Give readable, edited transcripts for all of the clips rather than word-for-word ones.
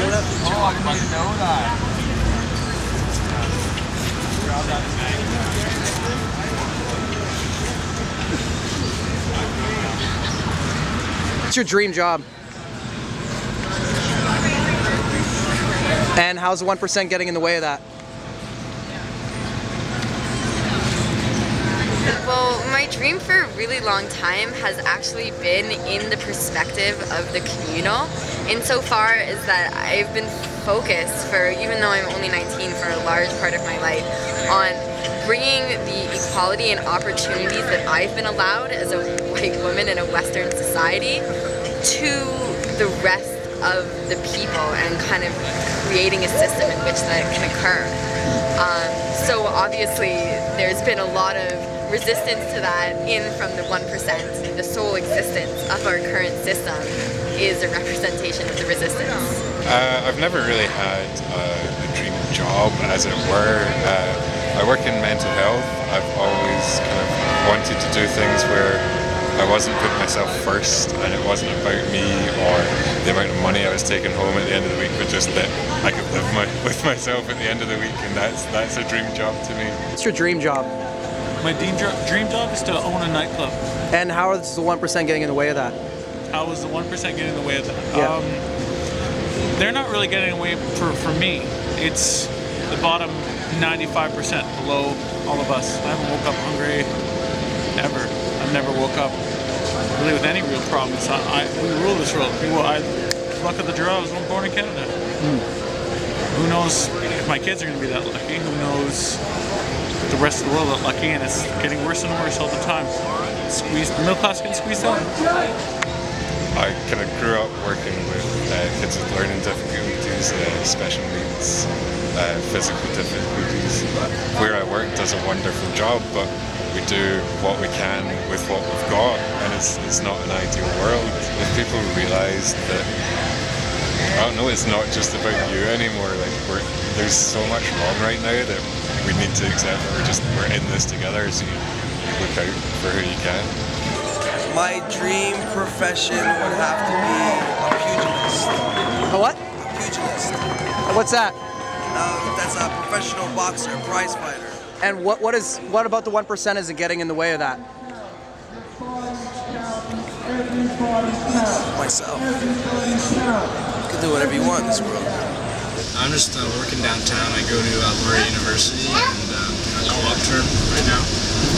I didn't even know that. What's your dream job? And how's the 1% getting in the way of that? Well, my dream for a really long time has actually been in the perspective of the communal, insofar as that I've been focused for, even though I'm only 19, for a large part of my life, on bringing the equality and opportunities that I've been allowed as a white woman in a Western society to the rest of the people, and kind of creating a system in which that can occur. So obviously there's been a lot of resistance to that in from the 1%. The sole existence of our current system is a representation of the resistance. I've never really had a dream job, as it were. I work in mental health. I've always kind of wanted to do things where I wasn't putting myself first, and it wasn't about me or the amount of money I was taking home at the end of the week, but just that I could live with myself at the end of the week, and that's a dream job to me. What's your dream job? My dream job is to own a nightclub. And how is the 1% getting in the way of that? How is the 1% getting in the way of that? Yeah. They're not really getting away for me. It's the bottom 95% below all of us. I haven't woke up hungry ever. I've never woke up really with any real problems. We rule this world. Luck of the draw, I was born in Canada. Who knows if my kids are going to be that lucky? Who knows the rest of the world that lucky? And it's getting worse and worse all the time. The middle class getting squeezed out. I kind of grew up working with kids with learning difficulties, special needs, physical difficulties. Where I work does a wonderful job, but we do what we can with what we've got, and it's not an ideal world. If people realise that, I don't know, it's not just about you anymore. Like there's so much wrong right now that we need to accept that we're in this together. So you look out for who you can. My dream profession would have to be a pugilist. A what? A pugilist. What's that? That's a professional boxer, prize fighter. And what about the 1% isn't getting in the way of that? Myself. You can do whatever you want in this world. I'm just working downtown. I go to Laurier University, and I'm a co-op term right now.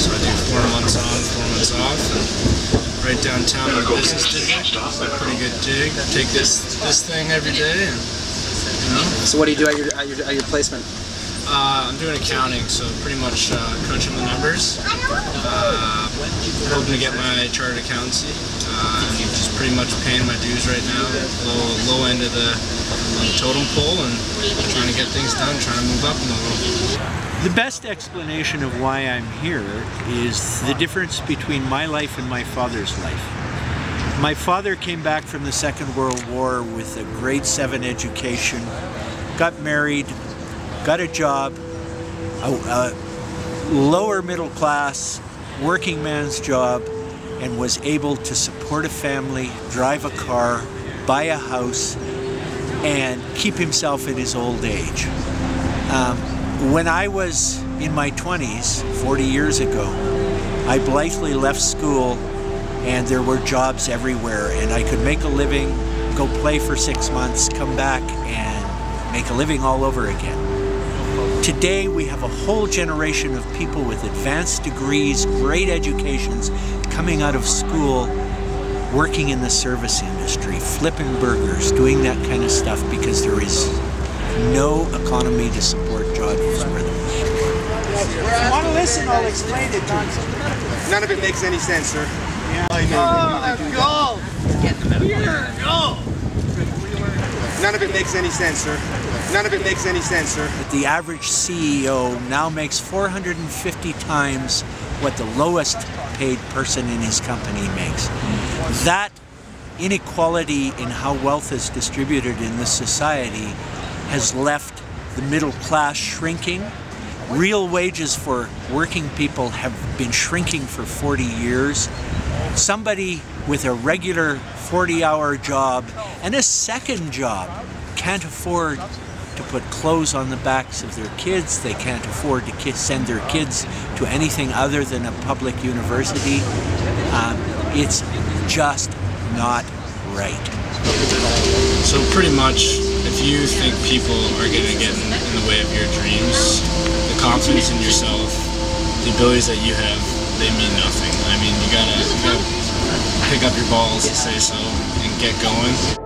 So I do 4 months on, 4 months off, and right downtown in the business district. It's a pretty good gig. I take this thing every day, and you know. So what do you do at your placement? I'm doing accounting, so pretty much crunching the numbers. Hoping to get my chartered accountancy. And just pretty much paying my dues right now. Low end of the totem pole, and trying to get things done, trying to move up in the world. The best explanation of why I'm here is the difference between my life and my father's life. My father came back from the Second World War with a grade 7 education, got married, got a job, a lower middle class working man's job, and was able to support a family, drive a car, buy a house, and keep himself in his old age. When I was in my 20s, 40 years ago, I blithely left school, and there were jobs everywhere, and I could make a living, go play for 6 months, come back and make a living all over again. Today we have a whole generation of people with advanced degrees, great educations, coming out of school, working in the service industry, flipping burgers, doing that kind of stuff, because there is no economy to support jobs for them. If you want to listen, I'll explain it. None of it makes any sense, sir. Go! Go! None of it makes any sense, sir. None of it makes any sense, sir. The average CEO now makes 450 times what the lowest paid person in his company makes. That inequality in how wealth is distributed in this society has left the middle class shrinking. Real wages for working people have been shrinking for 40 years. Somebody with a regular 40-hour job and a second job can't afford to put clothes on the backs of their kids. They can't afford to send their kids to anything other than a public university. It's just not right. So pretty much, if you think people are going to get in the way of your dreams, the confidence in yourself, the abilities that you have, they mean nothing. I mean, you gotta pick up your balls, to say so, and get going.